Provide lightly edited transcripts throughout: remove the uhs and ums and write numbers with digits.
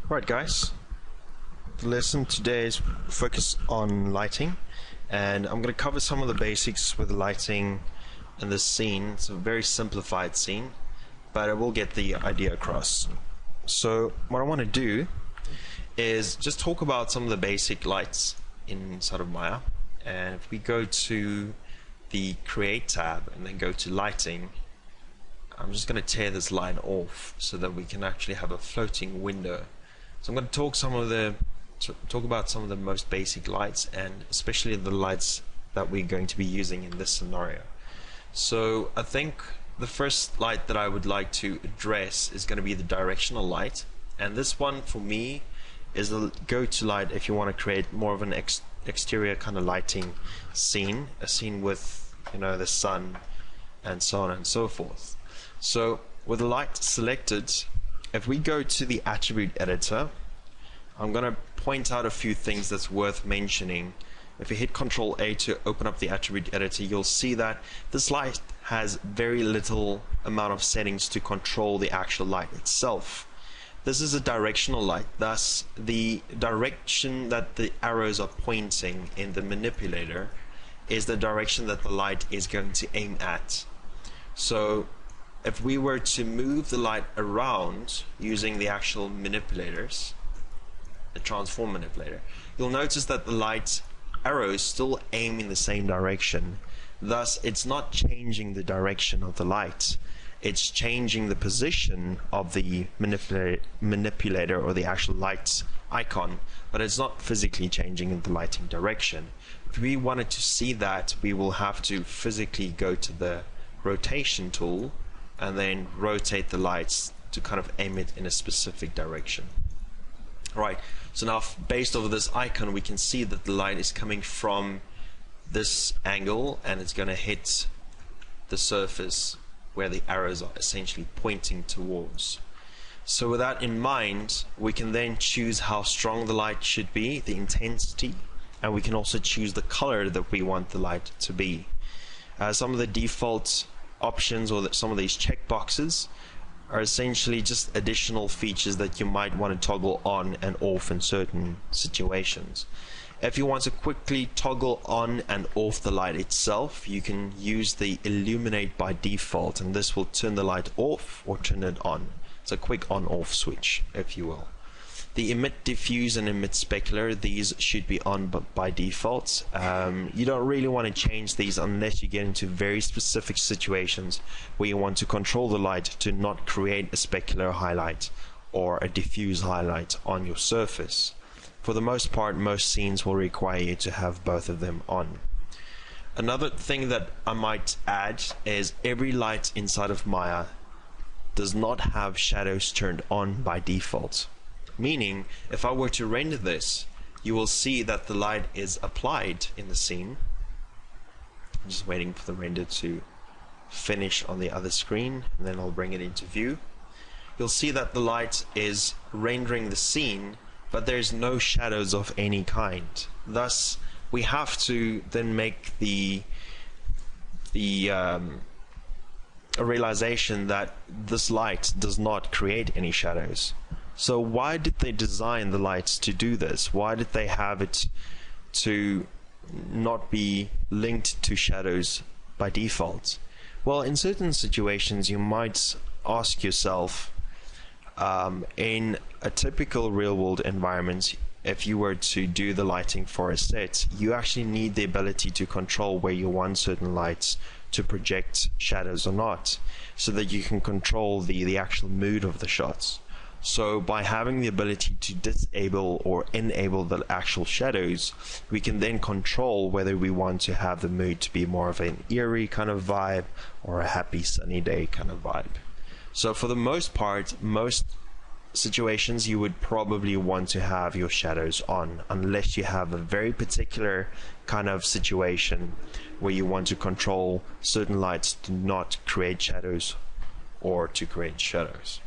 Right guys, the lesson today is focused on lighting, and I'm going to cover some of the basics with lighting in this scene. It's a very simplified scene, but I will get the idea across. So what I want to do is just talk about some of the basic lights inside of Maya, and if we go to the Create tab and then go to Lighting, I'm just going to tear this line off so that we can actually have a floating window. So I'm going to talk about some of the most basic lights, and especially the lights that we're going to be using in this scenario. So I think the first light that I would like to address is going to be the directional light, and this one for me is the go-to light if you want to create more of an exterior kind of lighting scene, a scene with, you know, the sun and so on and so forth. So with the light selected, if we go to the attribute editor, I'm going to point out a few things that's worth mentioning. If you hit Ctrl A to open up the attribute editor, you'll see that this light has very little amount of settings to control the actual light itself. This is a directional light, thus the direction that the arrows are pointing in the manipulator is the direction that the light is going to aim at. So if we were to move the light around using the actual manipulators, the transform manipulator, you'll notice that the light arrows still aim in the same direction. Thus it's not changing the direction of the light, it's changing the position of the manipulator or the actual light icon, but it's not physically changing the lighting direction. If we wanted to see that, we will have to physically go to the rotation tool and then rotate the lights to kind of aim it in a specific direction. Right, so now based over this icon we can see that the light is coming from this angle and it's going to hit the surface where the arrows are essentially pointing towards. So with that in mind, we can then choose how strong the light should be, the intensity, and we can also choose the color that we want the light to be. Some of the default options or some of these checkboxes are essentially just additional features that you might want to toggle on and off in certain situations. If you want to quickly toggle on and off the light itself, you can use the illuminate by default, and this will turn the light off or turn it on. It's a quick on-off switch, if you will. The emit diffuse and emit specular, these should be on by default. You don't really want to change these unless you get into very specific situations where you want to control the light to not create a specular highlight or a diffuse highlight on your surface. For the most part, most scenes will require you to have both of them on. Another thing that I might add is every light inside of Maya does not have shadows turned on by default. Meaning, if I were to render this, you will see that the light is applied in the scene. I'm just waiting for the render to finish on the other screen, and then I'll bring it into view. You'll see that the light is rendering the scene, but there's no shadows of any kind. Thus, we have to then make a realization that this light does not create any shadows. So why did they design the lights to do this? Why did they have it to not be linked to shadows by default? Well, in certain situations you might ask yourself, in a typical real-world environment, if you were to do the lighting for a set, you actually need the ability to control where you want certain lights to project shadows or not, so that you can control the actual mood of the shots. So by having the ability to disable or enable the actual shadows, we can then control whether we want to have the mood to be more of an eerie kind of vibe or a happy sunny day kind of vibe. So for the most part, most situations you would probably want to have your shadows on, unless you have a very particular kind of situation where you want to control certain lights to not create shadows or to create shadows.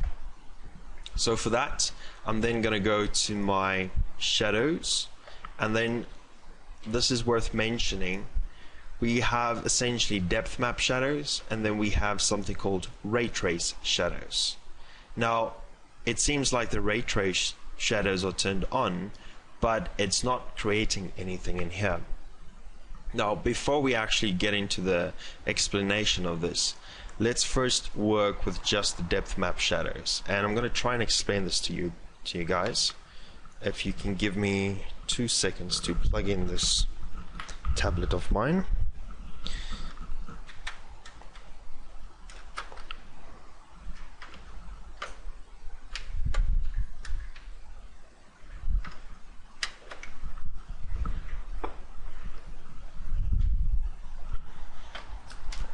So for that, I'm then going to go to my shadows, and then this is worth mentioning, we have essentially depth map shadows, and then we have something called Raytrace Shadows. Now it seems like the Raytrace shadows are turned on, but it's not creating anything in here. Now, before we actually get into the explanation of this, let's first work with just the depth map shadows, and I'm going to try and explain this to you guys. If you can give me 2 seconds to plug in this tablet of mine.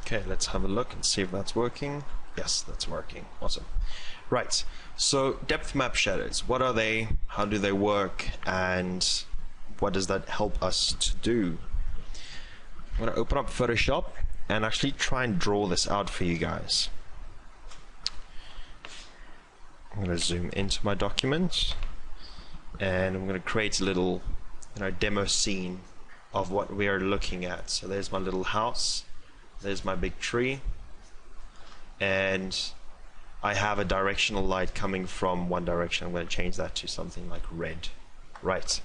Okay, let's have a look and see if that's working. Yes, that's working. Awesome. Right, so depth map shadows, what are they, how do they work, and what does that help us to do? I'm going to open up Photoshop and actually try and draw this out for you guys. I'm going to zoom into my document, and I'm going to create a little demo scene of what we are looking at. So there's my little house. There's my big tree, and I have a directional light coming from one direction. I'm going to change that to something like red. Right,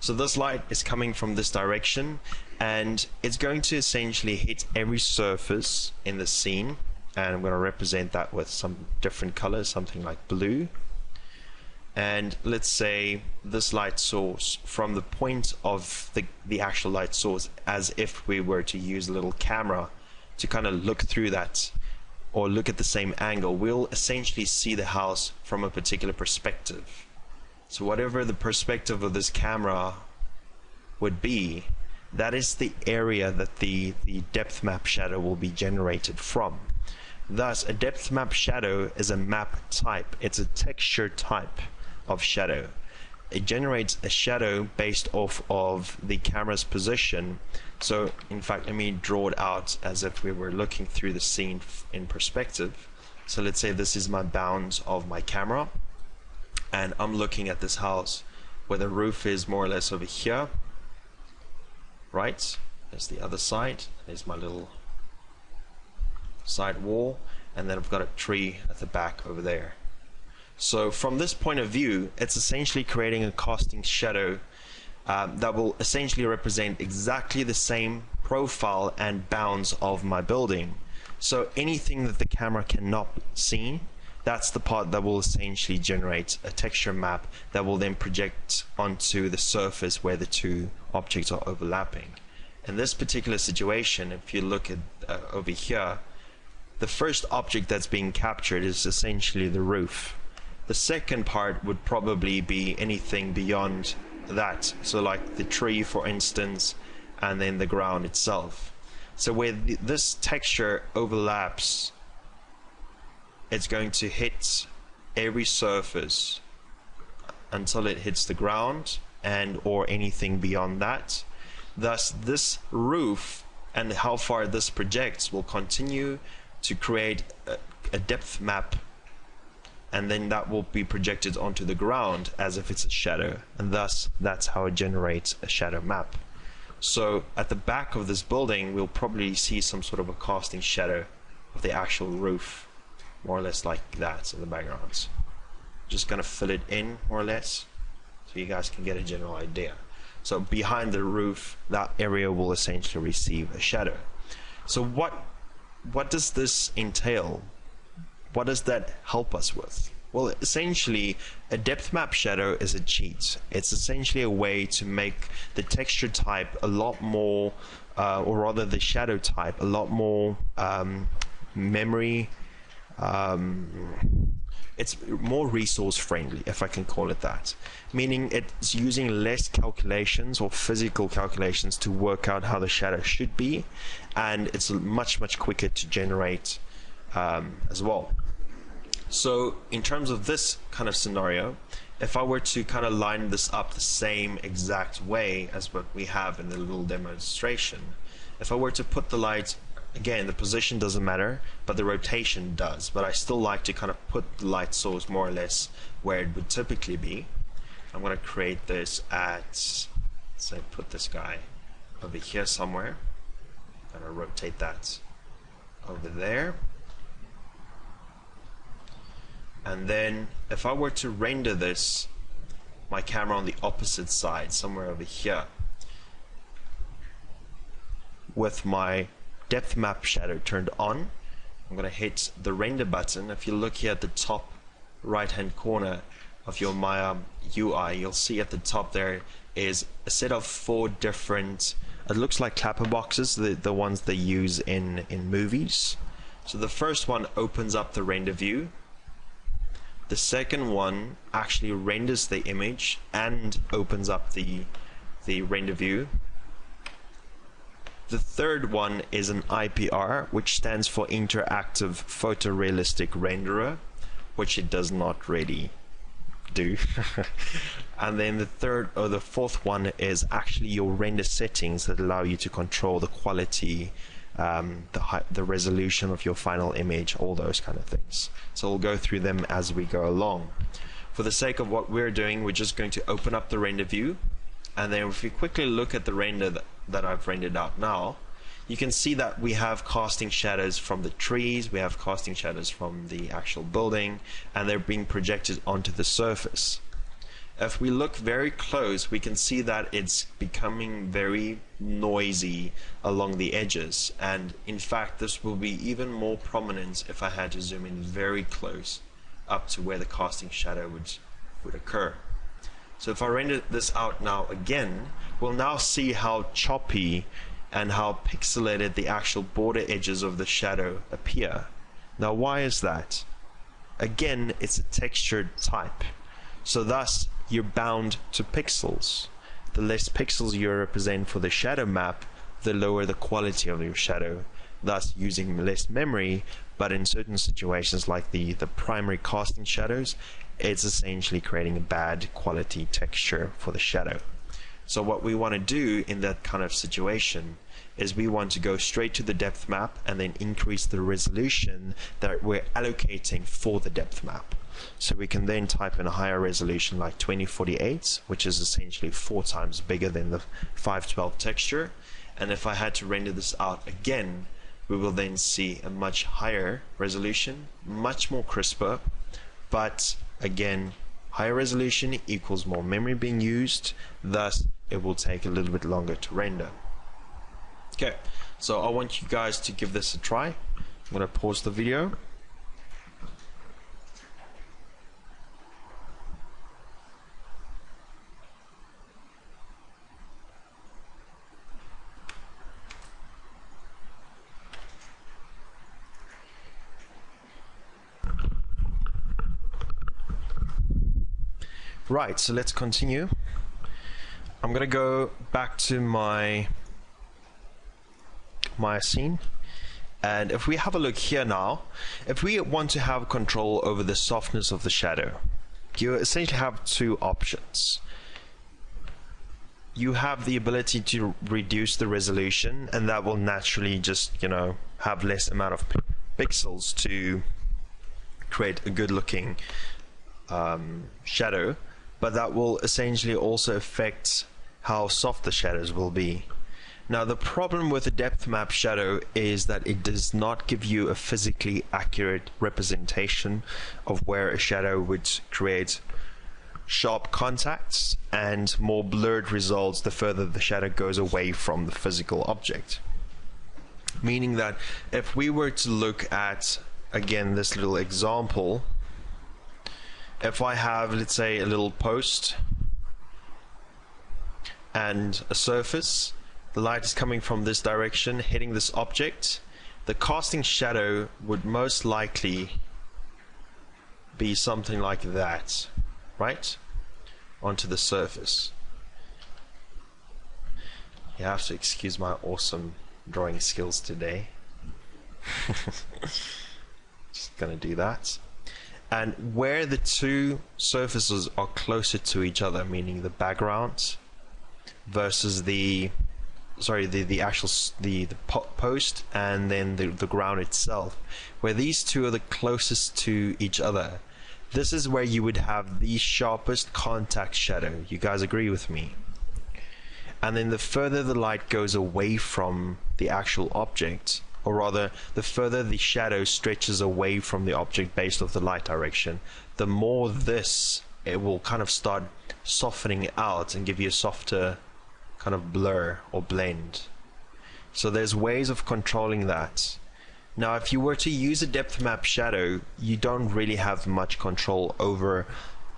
so this light is coming from this direction, and it's going to essentially hit every surface in the scene, and I'm going to represent that with some different colors, something like blue. And let's say this light source, from the point of the actual light source, as if we were to use a little camera to kind of look through that or look at the same angle, we'll essentially see the house from a particular perspective. So whatever the perspective of this camera would be, that is the area that the depth map shadow will be generated from. Thus, a depth map shadow is a map type. It's a texture type of shadow. It generates a shadow based off of the camera's position. So in fact, let me draw it out as if we were looking through the scene in perspective. So let's say this is my bounds of my camera, and I'm looking at this house where the roof is more or less over here. Right, there's the other side, there's my little side wall, and then I've got a tree at the back over there. So from this point of view, it's essentially creating a casting shadow that will essentially represent exactly the same profile and bounds of my building. So anything that the camera cannot see, that's the part that will essentially generate a texture map that will then project onto the surface where the two objects are overlapping. In this particular situation, if you look at over here, the first object that's being captured is essentially the roof. The second part would probably be anything beyond that, so like the tree, for instance, and then the ground itself. So where this texture overlaps, it's going to hit every surface until it hits the ground and or anything beyond that. Thus, this roof and how far this projects will continue to create a depth map, and then that will be projected onto the ground as if it's a shadow, and thus that's how it generates a shadow map. So at the back of this building, we'll probably see some sort of a casting shadow of the actual roof, more or less like that in the backgrounds. Just gonna fill it in more or less so you guys can get a general idea. So behind the roof, that area will essentially receive a shadow. So what does this entail? What does that help us with? Well, essentially, a depth map shadow is a cheat. It's essentially a way to make the texture type a lot more, or rather the shadow type, a lot more memory. It's more resource friendly, if I can call it that. Meaning it's using less calculations or physical calculations to work out how the shadow should be, and it's much quicker to generate as well. So in terms of this kind of scenario, if I were to kind of line this up the same exact way as what we have in the little demonstration, if I were to put the light, again, the position doesn't matter, but the rotation does. But I still like to kind of put the light source more or less where it would typically be. I'm going to create this at, say, put this guy over here somewhere. I'm going to rotate that over there. And then if I were to render this my camera on the opposite side, somewhere over here, with my depth map shadow turned on. I'm going to hit the render button. If you look here at the top right hand corner of your Maya UI, you'll see at the top there is a set of 4 different, it looks like clapper boxes, the ones they use in movies. So the first one opens up the render view. The second one actually renders the image and opens up the render view. The third one is an IPR, which stands for Interactive Photorealistic Renderer, which it does not really do. And then the fourth one is actually your render settings that allow you to control the quality, the resolution of your final image, all those kind of things. So we'll go through them as we go along. For the sake of what we're doing, we're just going to open up the render view, and then if we quickly look at the render that I've rendered out now, you can see that we have casting shadows from the trees, we have casting shadows from the actual building, and they're being projected onto the surface. If we look very close, we can see that it's becoming very noisy along the edges, and in fact this will be even more prominent if I had to zoom in very close up to where the casting shadow would occur. So if I render this out now again, we'll now see how choppy and how pixelated the actual border edges of the shadow appear. Now why is that? Again, it's a textured type, so thus you're bound to pixels. The less pixels you represent for the shadow map, the lower the quality of your shadow, thus using less memory. But in certain situations like the primary casting shadows, it's essentially creating a bad quality texture for the shadow. So what we want to do in that kind of situation is we want to go straight to the depth map and then increase the resolution that we're allocating for the depth map. So we can then type in a higher resolution like 2048, which is essentially 4 times bigger than the 512 texture. And if I had to render this out again, we will then see a much higher resolution, much more crisper, but again, higher resolution equals more memory being used, thus it will take a little bit longer to render. Okay, so I want you guys to give this a try. I'm going to pause the video. Right, so let's continue. I'm going to go back to my scene, and if we have a look here now, if we want to have control over the softness of the shadow, you essentially have 2 options. You have the ability to reduce the resolution, and that will naturally just, have less amount of pixels to create a good looking shadow, but that will essentially also affect how soft the shadows will be. Now the problem with a depth map shadow is that it does not give you a physically accurate representation of where a shadow would create sharp contacts and more blurred results the further the shadow goes away from the physical object. Meaning that if we were to look at, again, this little example, if I have, let's say, a little post and a surface, the light is coming from this direction, hitting this object, the casting shadow would most likely be something like that, right? Onto the surface. You have to excuse my awesome drawing skills today. Just gonna do that. And where the 2 surfaces are closer to each other, meaning the background versus the actual post and then the ground itself, where these 2 are the closest to each other, this is where you would have the sharpest contact shadow. You guys agree with me? And then the further the light goes away from the actual object, or rather the further the shadow stretches away from the object based off the light direction, the more this it will kind of start softening out and give you a softer kind of blur or blend. So there's ways of controlling that. Now if you were to use a depth map shadow, you don't really have much control over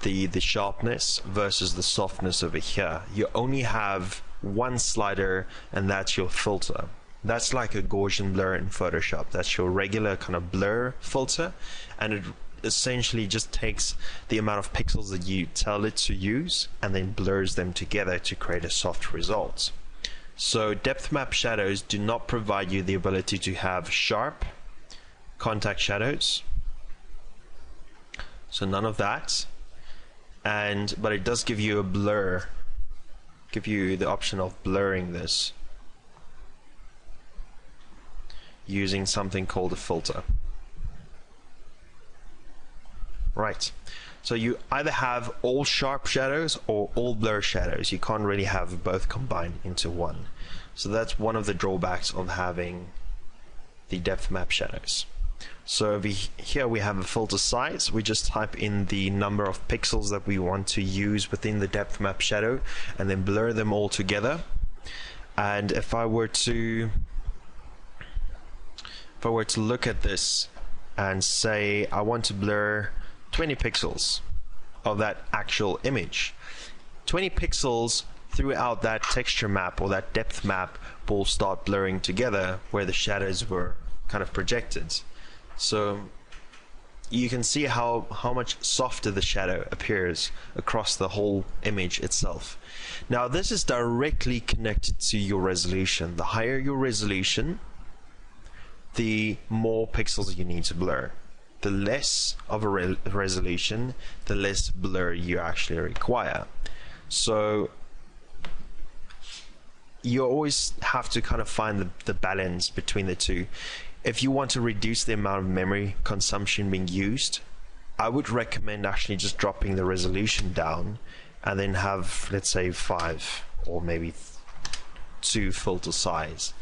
the sharpness versus the softness over here. You only have one slider, and that's your filter. That's like a Gaussian blur in Photoshop. That's your regular kind of blur filter, and it essentially just takes the amount of pixels that you tell it to use and then blurs them together to create a soft result. So depth map shadows do not provide you the ability to have sharp contact shadows, so none of that, but it does give you a blur, give you the option of blurring this using something called a filter. Right, so you either have all sharp shadows or all blur shadows. You can't really have both combined into one. So that's one of the drawbacks of having the depth map shadows. So here we have a filter size. We just type in the number of pixels that we want to use within the depth map shadow and then blur them all together. And if I were to look at this and say I want to blur 20 pixels of that actual image, 20 pixels throughout that texture map or that depth map will start blurring together where the shadows were kind of projected. So you can see how much softer the shadow appears across the whole image itself. Now this is directly connected to your resolution. The higher your resolution, the more pixels you need to blur. The less of a resolution, the less blur you actually require. So you always have to kind of find the balance between the two. If you want to reduce the amount of memory consumption being used, I would recommend actually just dropping the resolution down and then have, let's say, 5 or maybe 2 filter size.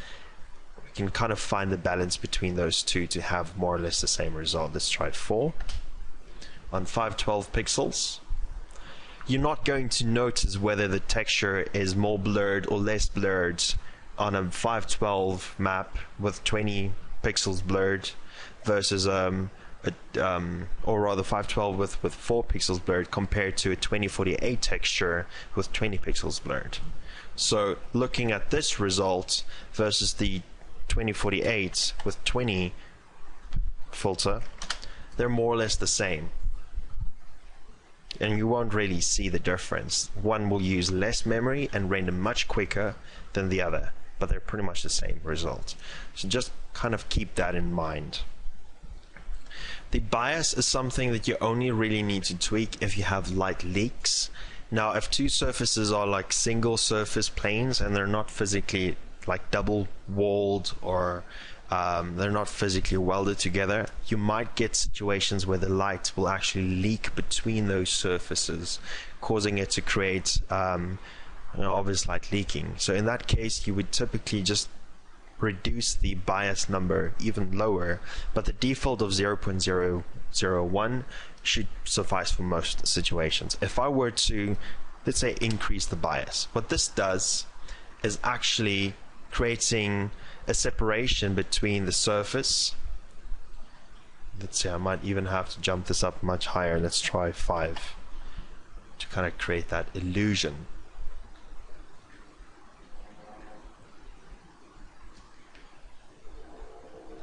We can kind of find the balance between those two to have more or less the same result. Let's try 4 on 512 pixels. You're not going to notice whether the texture is more blurred or less blurred on a 512 map with 20 pixels blurred versus or rather 512 with 4 pixels blurred compared to a 2048 texture with 20 pixels blurred. So looking at this result versus the 2048 with 20 filter, they're more or less the same, and you won't really see the difference. One will use less memory and render much quicker than the other, but they're pretty much the same result. So just kind of keep that in mind. The bias is something that you only really need to tweak if you have light leaks. Now if two surfaces are like single surface planes and they're not physically like double walled or they're not physically welded together, you might get situations where the light will actually leak between those surfaces, causing it to create obvious light leaking. So in that case you would typically just reduce the bias number even lower, but the default of 0.001 should suffice for most situations. If I were to, let's say, increase the bias, what this does is actually creating a separation between the surface. Let's see, I might even have to jump this up much higher. Let's try 5 to kind of create that illusion.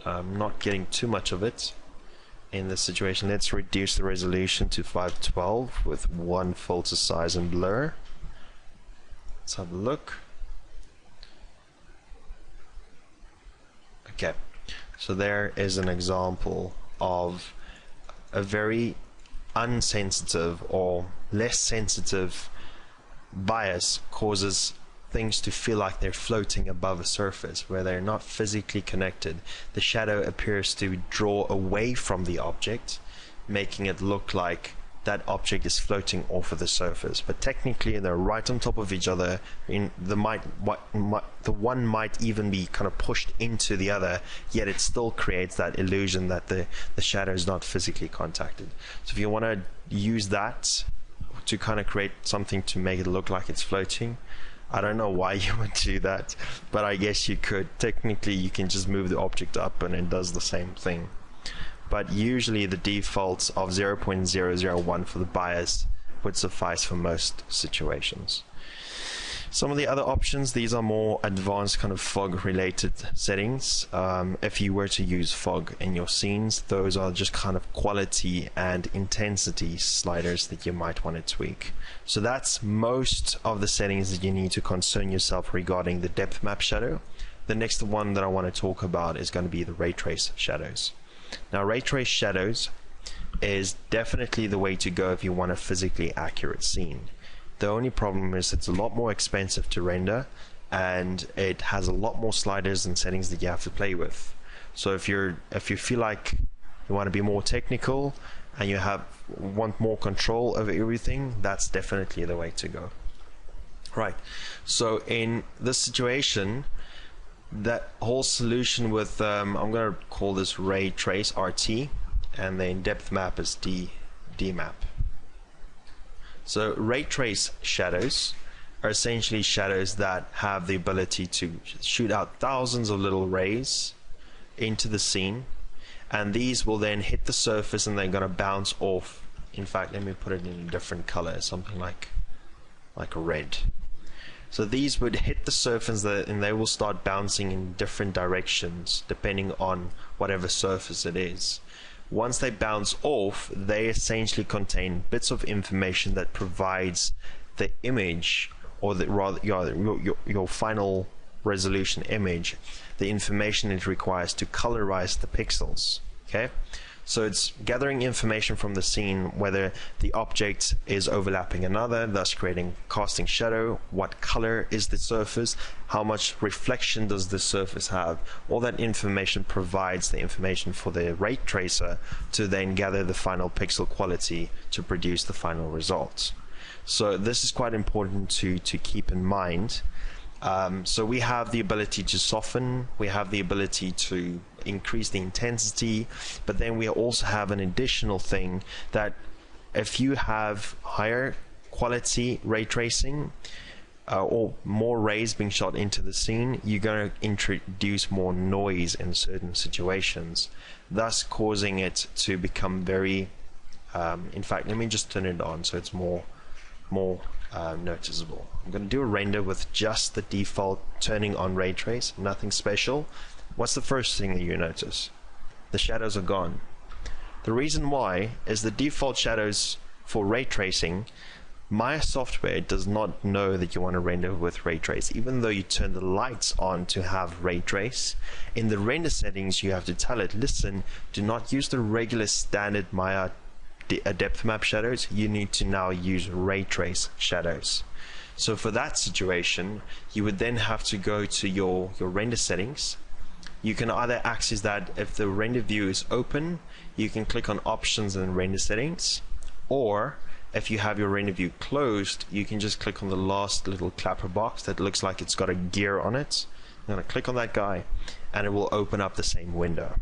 I'm not getting too much of it in this situation. Let's reduce the resolution to 512 with 1 filter size and blur. Let's have a look. Okay, so there is an example of a very unsensitive or less sensitive bias causes things to feel like they're floating above a surface where they're not physically connected. The shadow appears to draw away from the object, making it look like that object is floating off of the surface, but technically they're right on top of each other. The one might even be kind of pushed into the other, yet it still creates that illusion that the shadow is not physically contacted. So if you want to use that to kind of create something to make it look like it's floating. I don't know why you would do that, but I guess you could. Technically, you can just move the object up and it does the same thing. But usually the defaults of 0.001 for the bias would suffice for most situations. Some of the other options, these are more advanced kind of fog related settings. If you were to use fog in your scenes, those are just kind of quality and intensity sliders that you might want to tweak. So that's most of the settings that you need to concern yourself regarding the depth map shadow. The next one that I want to talk about is going to be the Raytrace Shadows. Now, Raytrace Shadows is definitely the way to go if you want a physically accurate scene. The only problem is it's a lot more expensive to render, and it has a lot more sliders and settings that you have to play with. So if you feel like you want to be more technical and you want more control over everything, that's definitely the way to go. Right. So in this situation, that whole solution with I'm going to call this Raytrace RT, and then depth map is DMap. So Raytrace shadows are essentially shadows that have the ability to shoot out thousands of little rays into the scene, and these will then hit the surface and they're going to bounce off. In fact, let me put it in a different color, something like a red. So these would hit the surface and they will start bouncing in different directions depending on whatever surface it is. Once they bounce off, they essentially contain bits of information that provides the image, or your final resolution image, the information it requires to colorize the pixels. Okay, so it's gathering information from the scene, whether the object is overlapping another, thus creating casting shadow, what color is the surface, how much reflection does the surface have. All that information provides the information for the ray tracer to then gather the final pixel quality to produce the final results. So this is quite important to keep in mind. So we have the ability to soften, we have the ability to increase the intensity, but then we also have an additional thing that if you have higher quality ray tracing or more rays being shot into the scene, you're going to introduce more noise in certain situations, thus causing it to become very in fact, let me just turn it on so it's more noticeable. I'm going to do a render with just the default turning on ray trace, nothing special. What's the first thing that you notice? The shadows are gone. The reason why is the default shadows for ray tracing, my software does not know that you want to render with ray trace, even though you turn the lights on to have ray trace. In the render settings, you have to tell it, listen, do not use the regular standard Maya depth map shadows, you need to now use Raytrace shadows. So for that situation, you would then have to go to your render settings. You can either access that if the render view is open, you can click on options and render settings, or if you have your render view closed, you can just click on the last little clapper box that looks like it's got a gear on it. I'm going to click on that guy and it will open up the same window.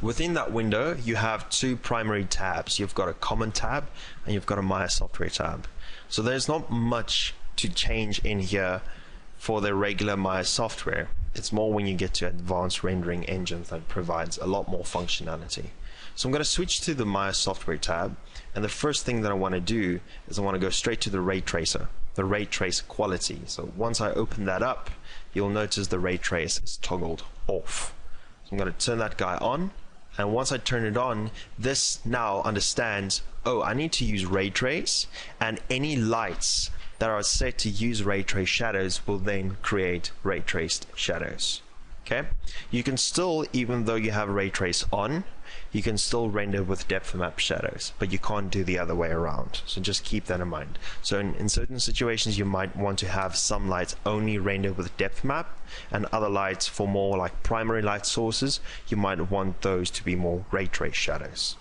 Within that window, you have two primary tabs. You've got a common tab and you've got a Maya software tab. So there's not much to change in here for the regular Maya software. It's more when you get to advanced rendering engines that provides a lot more functionality. So I'm going to switch to the Maya software tab, and the first thing that I want to do is I want to go straight to the ray tracer, the ray trace quality. So once I open that up, you'll notice the ray trace is toggled off. So I'm going to turn that guy on. And once I turn it on, this now understands, oh, I need to use ray trace, and any lights that are set to use ray trace shadows will then create ray traced shadows. Okay, you can still, even though you have ray trace on, you can still render with depth map shadows, but you can't do the other way around. So just keep that in mind. So in certain situations, you might want to have some lights only render with depth map, and other lights for more like primary light sources, you might want those to be more ray trace shadows.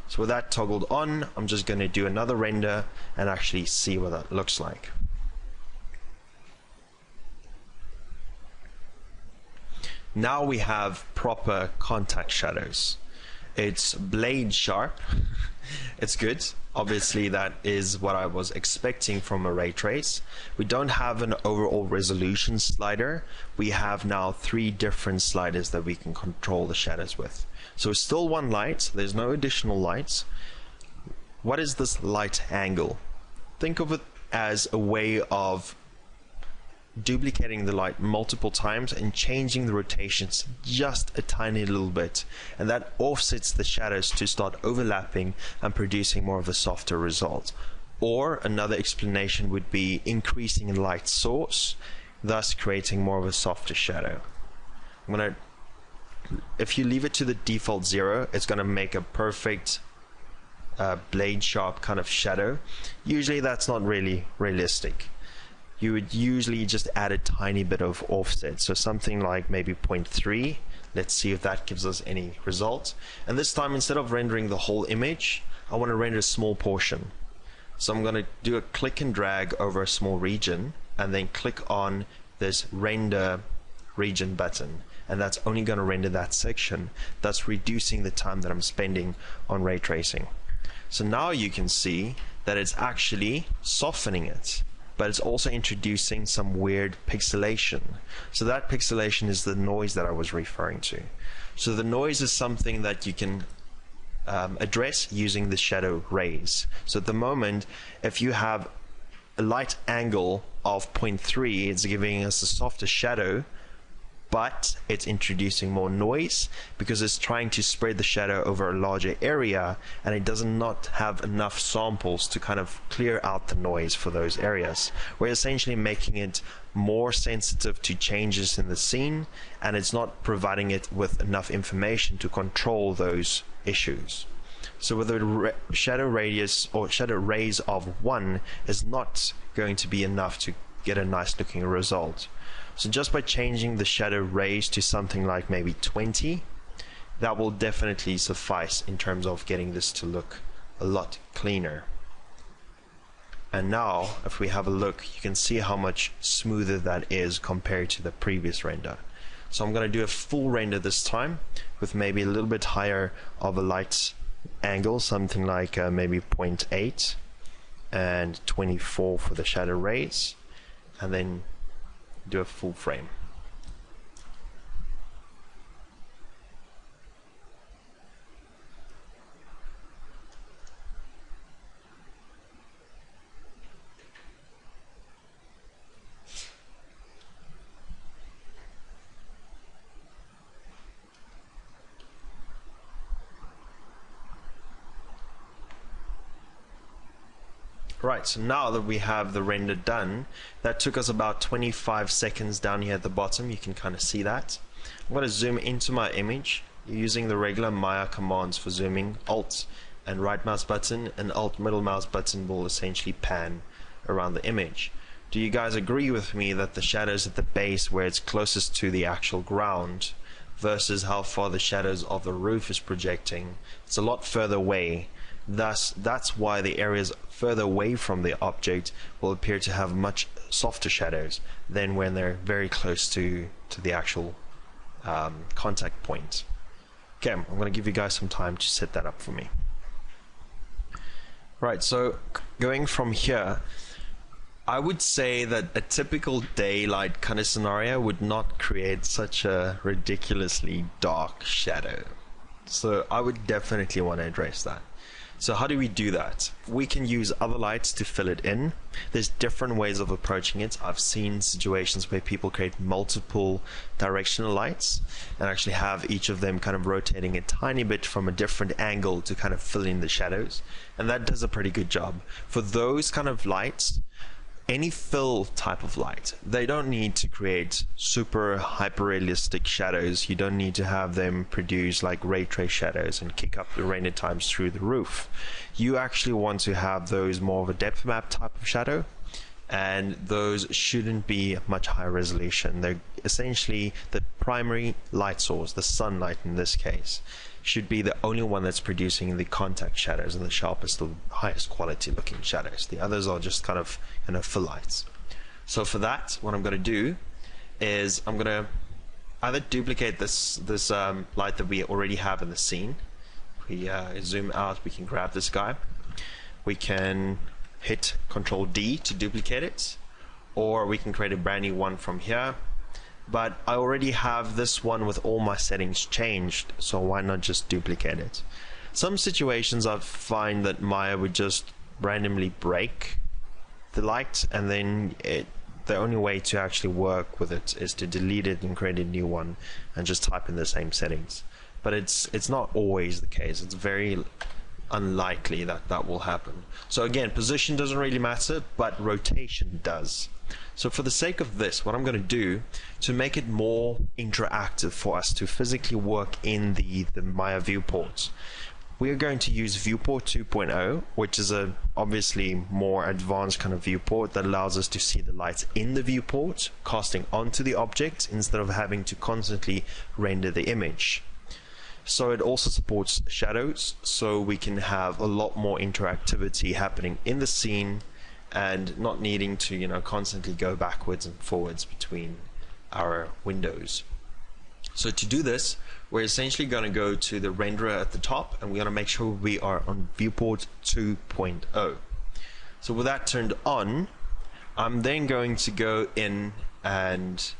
So with that toggled on, I'm just going to do another render and actually see what that looks like. Now we have proper contact shadows. It's blade sharp. It's good. Obviously that is what I was expecting from a ray trace. We don't have an overall resolution slider. We have now 3 different sliders that we can control the shadows with. So it's still one light, there's no additional lights. What is this light angle? Think of it as a way of duplicating the light multiple times and changing the rotations just a tiny little bit, and that offsets the shadows to start overlapping and producing more of a softer result. Or another explanation would be increasing in light source, thus creating more of a softer shadow. If you leave it to the default 0, it's going to make a perfect blade sharp kind of shadow. Usually that's not really realistic. You would usually just add a tiny bit of offset, so something like maybe 0.3. Let's see if that gives us any result. And this time, instead of rendering the whole image, I want to render a small portion. So I'm going to do a click and drag over a small region and then click on this render region button, and that's only going to render that section, thus reducing the time that I'm spending on ray tracing. So now you can see that it's actually softening it, but it's also introducing some weird pixelation. So that pixelation is the noise that I was referring to. So the noise is something that you can address using the shadow rays. So at the moment, if you have a light angle of 0.3, it's giving us a softer shadow, but it's introducing more noise because it's trying to spread the shadow over a larger area, and it does not have enough samples to kind of clear out the noise for those areas. We're essentially making it more sensitive to changes in the scene, and it's not providing it with enough information to control those issues. So with a shadow radius or shadow rays of 1 is not going to be enough to get a nice looking result. So just by changing the shadow rays to something like maybe 20, that will definitely suffice in terms of getting this to look a lot cleaner. And now if we have a look, you can see how much smoother that is compared to the previous render. So I'm going to do a full render this time with maybe a little bit higher of a light angle, something like maybe 0.8 and 24 for the shadow rays, and then do a full frame. Right, so now that we have the render done, that took us about 25 seconds down here at the bottom. You can kind of see that. I'm going to zoom into my image using the regular Maya commands for zooming. Alt and right mouse button and Alt middle mouse button will essentially pan around the image. Do you guys agree with me that the shadows at the base, where it's closest to the actual ground, versus how far the shadows of the roof is projecting, it's a lot further away? Thus, that's why the areas further away from the object will appear to have much softer shadows than when they're very close to the actual contact point. Okay, I'm going to give you guys some time to set that up for me. Right, so going from here, I would say that a typical daylight kind of scenario would not create such a ridiculously dark shadow. So I would definitely want to address that. So how do we do that? We can use other lights to fill it in. There's different ways of approaching it. I've seen situations where people create multiple directional lights and actually have each of them kind of rotating a tiny bit from a different angle to kind of fill in the shadows. And that does a pretty good job. For those kind of lights, any fill type of light, they don't need to create super hyper realistic shadows. You don't need to have them produce like Raytrace Shadows and kick up the render times through the roof. You actually want to have those more of a depth map type of shadow, and those shouldn't be much higher resolution. They're essentially the primary light source, the sunlight in this case, should be the only one that's producing the contact shadows and the sharpest, the highest quality looking shadows. The others are just kind of fill lights. So for that, what I'm going to do is I'm going to either duplicate this light that we already have in the scene, we zoom out, we can grab this guy. We can hit Control D to duplicate it, or we can create a brand new one from here. But I already have this one with all my settings changed, so why not just duplicate it? Some situations I find that Maya would just randomly break the light, and then the only way to actually work with it is to delete it and create a new one and just type in the same settings. But it's not always the case. It's very unlikely that that will happen. So again, position doesn't really matter, but rotation does. So for the sake of this, what I'm going to do to make it more interactive for us to physically work in the Maya viewports, we are going to use viewport 2.0, which is a obviously more advanced kind of viewport that allows us to see the lights in the viewport casting onto the object instead of having to constantly render the image. So it also supports shadows, so we can have a lot more interactivity happening in the scene and not needing to, you know, constantly go backwards and forwards between our windows. So to do this, we're essentially going to go to the renderer at the top, and we're going to make sure we are on viewport 2.0. So with that turned on, I'm then going to go in and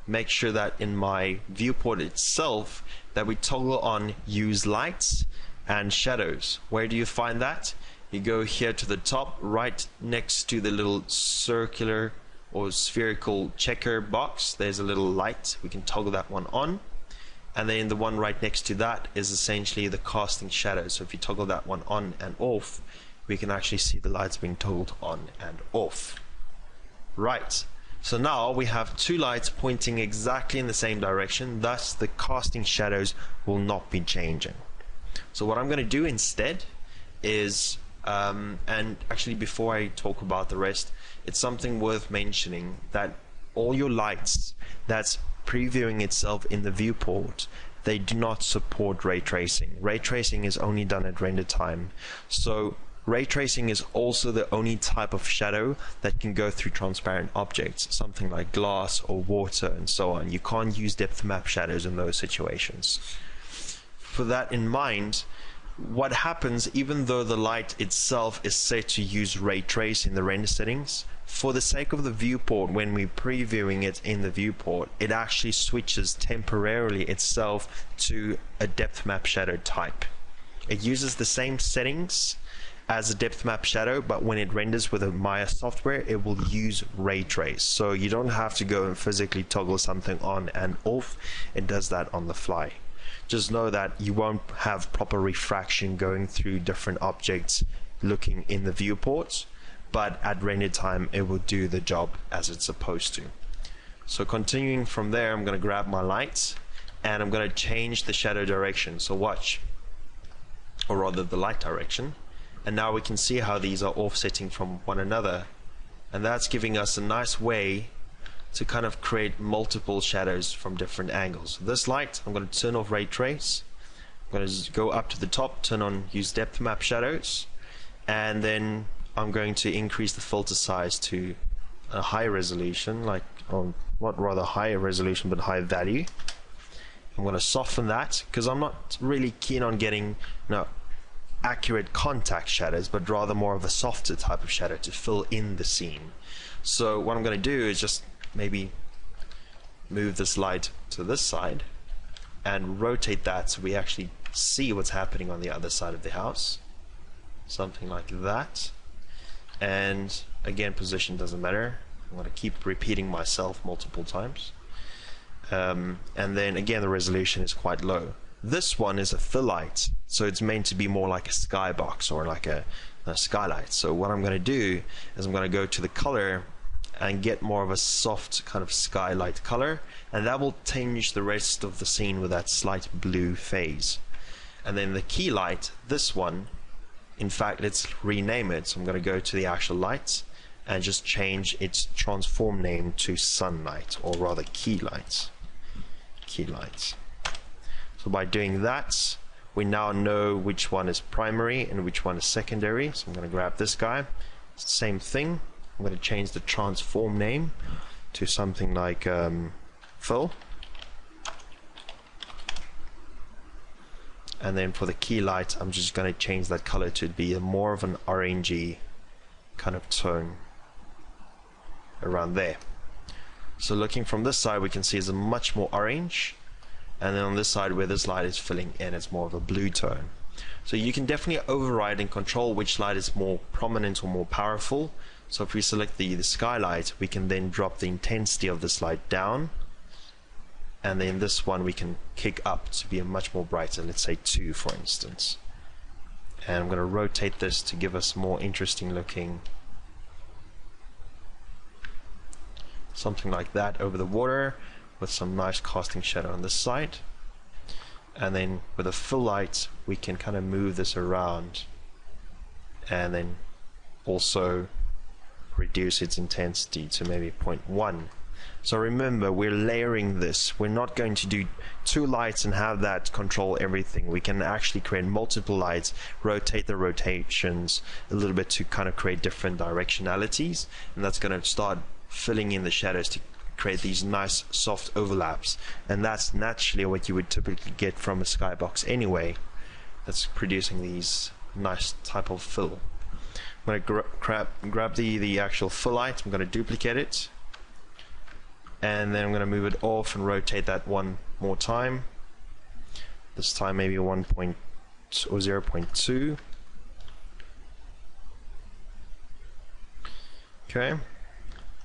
make sure that in my viewport itself that we toggle on use lights and shadows. Where do you find that? You go here to the top, right next to the little circular or spherical checker box. There's a little light. We can toggle that one on. And then the one right next to that is essentially the casting shadow. So if you toggle that one on and off, we can actually see the lights being toggled on and off. Right. So now we have two lights pointing exactly in the same direction, thus the casting shadows will not be changing. So what I'm going to do instead is, and actually before I talk about the rest, it's something worth mentioning that all your lights that's previewing itself in the viewport, they do not support ray tracing. Ray tracing is only done at render time. So ray tracing is also the only type of shadow that can go through transparent objects, something like glass or water and so on. You can't use depth map shadows in those situations. For that in mind, what happens, even though the light itself is set to use ray trace in the render settings, for the sake of the viewport, when we're previewing it in the viewport, it actually switches temporarily itself to a depth map shadow type. It uses the same settings as a depth map shadow, but when it renders with a Maya software, it will use ray trace. So you don't have to go and physically toggle something on and off. It does that on the fly. Just know that you won't have proper refraction going through different objects looking in the viewports, but at render time it will do the job as it's supposed to. So continuing from there, I'm going to grab my lights and I'm going to change the shadow direction. So watch, or rather the light direction, and now we can see how these are offsetting from one another, and that's giving us a nice way to kind of create multiple shadows from different angles. This light, I'm going to turn off ray trace. I'm going to go up to the top, turn on use depth map shadows, and then I'm going to increase the filter size to a high resolution, like, or not rather higher resolution but high value. I'm going to soften that because I'm not really keen on getting accurate contact shadows, but rather more of a softer type of shadow to fill in the scene. So what I'm going to do is just maybe move this light to this side and rotate that so we actually see what's happening on the other side of the house, something like that. And again, position doesn't matter. I'm going to keep repeating myself multiple times, and then again the resolution is quite low. This one is a fill light, so it's meant to be more like a skybox or like a skylight. So what I'm going to do is I'm going to go to the color and get more of a soft kind of skylight color, and that will tinge the rest of the scene with that slight blue phase. And then the key light, this one, in fact, let's rename it. So I'm going to go to the actual lights and just change its transform name to sunlight, or rather key lights. Key lights. So by doing that, we now know which one is primary and which one is secondary. So I'm going to grab this guy. It's the same thing. I'm going to change the transform name to something like fill. and then for the key light I'm just going to change that color to be more of an orangey kind of tone around there. So looking from this side, we can see it's a much more orange, and then on this side where this light is filling in, it's more of a blue tone. So you can definitely override and control which light is more prominent or more powerful. So if we select the skylight, we can then drop the intensity of this light down, and then this one we can kick up to be a much more brighter, let's say 2 for instance. And I'm going to rotate this to give us more interesting looking, something like that over the water with some nice casting shadow on this side. And then with a full light we can kind of move this around and then also reduce its intensity to maybe 0.1. So remember, we're layering this. We're not going to do 2 lights and have that control everything. We can actually create multiple lights, rotate the rotations a little bit to kind of create different directionalities, and that's going to start filling in the shadows to create these nice soft overlaps. And that's naturally what you would typically get from a skybox anyway, that's producing these nice type of fill. I'm going to grab the actual fill light, I'm going to duplicate it, and then I'm going to move it off and rotate that one more time. This time maybe 1 point or 0.2. Okay, I'm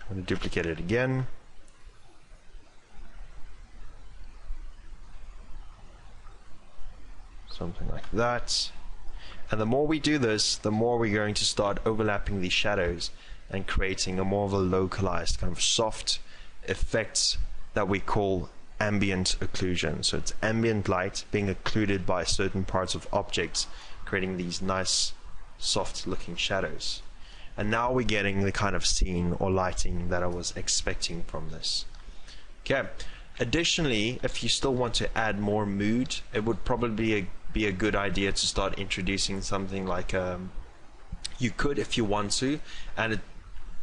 going to duplicate it again. Something like that. And the more we do this, the more we're going to start overlapping these shadows and creating a more of a localized kind of soft effects that we call ambient occlusion. So it's ambient light being occluded by certain parts of objects, creating these nice soft looking shadows. And now we're getting the kind of scene or lighting that I was expecting from this. Okay. Additionally, if you still want to add more mood, it would probably be a good idea to start introducing something like you could, if you want to, and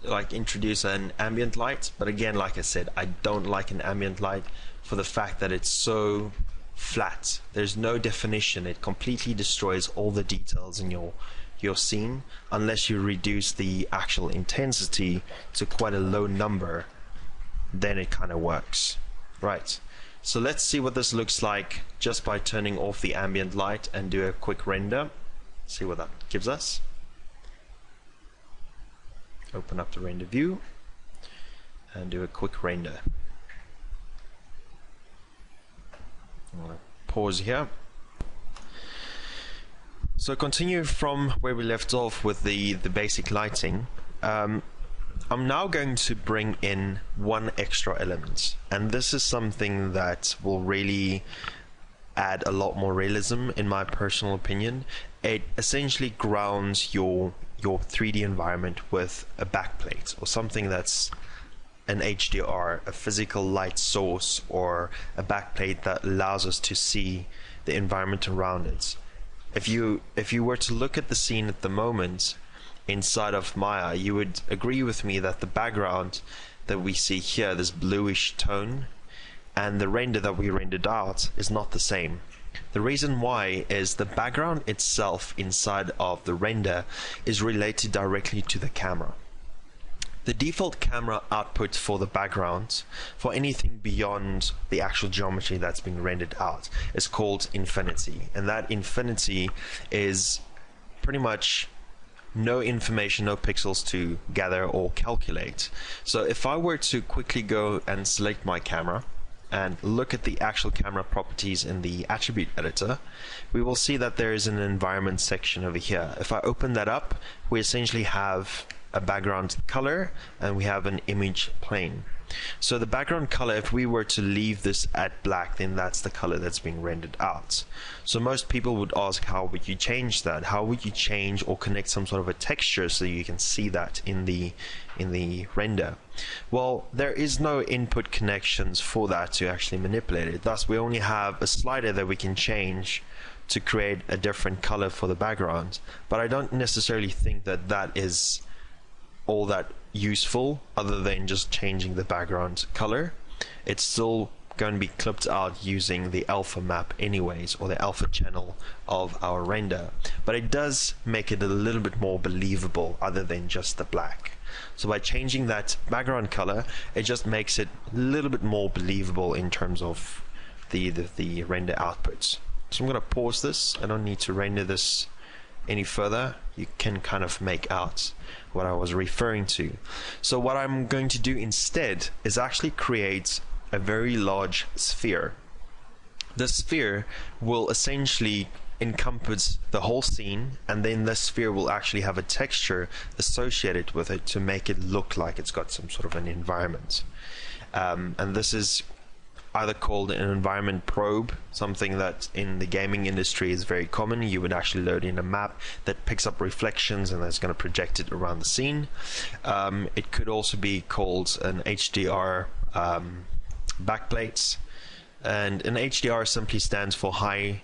like introduce an ambient light. But again, like I said, I don't like an ambient light for the fact that it's so flat. There's no definition. It completely destroys all the details in your scene unless you reduce the actual intensity to quite a low number. Then it kind of works. Right, so let's see what this looks like just by turning off the ambient light and do a quick render. See what that gives us. Open up the render view and do a quick render. I'm going to pause here. So continue from where we left off with the basic lighting. I'm now going to bring in one extra element, and this is something that will really add a lot more realism in my personal opinion. It essentially grounds your 3D environment with a backplate or something that's an HDR, a physical light source, or a backplate that allows us to see the environment around it. If you were to look at the scene at the moment inside of Maya, you would agree with me that the background that we see here, this bluish tone, and the render that we rendered out is not the same. The reason why is the background itself inside of the render is related directly to the camera. The default camera output for the background, for anything beyond the actual geometry that's being rendered out, is called infinity, and that infinity is pretty much no information, no pixels to gather or calculate. So if I were to quickly go and select my camera and look at the actual camera properties in the attribute editor, we will see that there is an environment section over here. If I open that up, we essentially have a background color and we have an image plane. So the background color, if we were to leave this at black, then that's the color that's being rendered out. So most people would ask, how would you change that? How would you change or connect some sort of a texture so you can see that in the render? Well, there is no input connections for that to actually manipulate it. Thus, we only have a slider that we can change to create a different color for the background. But I don't necessarily think that that is all that useful other than just changing the background color. It's still going to be clipped out using the alpha map anyways, or the alpha channel of our render, but it does make it a little bit more believable other than just the black. So by changing that background color, it just makes it a little bit more believable in terms of the render outputs. So I'm going to pause this. I don't need to render this any further. You can kind of make out what I was referring to. So what I'm going to do instead is actually create a very large sphere. The sphere will essentially encompass the whole scene, and then the sphere will actually have a texture associated with it to make it look like it's got some sort of an environment. And this is either called an environment probe, something that in the gaming industry is very common. You would actually load in a map that picks up reflections and that's going to project it around the scene. It could also be called an HDR backplates, and an HDR simply stands for high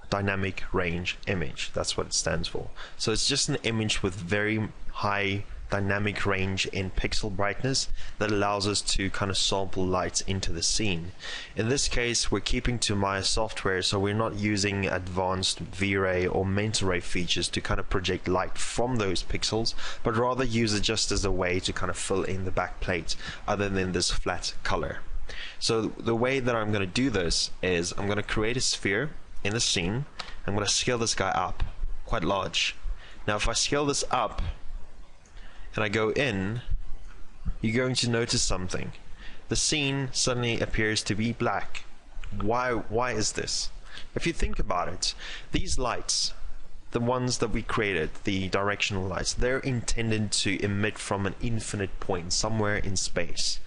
dynamic range image. That's what it stands for. So it's just an image with very high dynamic range in pixel brightness that allows us to kind of sample lights into the scene. In this case, we're keeping to Maya software, so we're not using advanced V-Ray or mental ray features to kind of project light from those pixels, but rather use it just as a way to kind of fill in the backplate other than this flat color. So the way that I'm going to do this is I'm going to create a sphere in the scene. I'm going to scale this guy up quite large. Now if I scale this up and I go in, you're going to notice something. The scene suddenly appears to be black. Why is this? If you think about it, these lights, the ones that we created, the directional lights, they're intended to emit from an infinite point somewhere in space.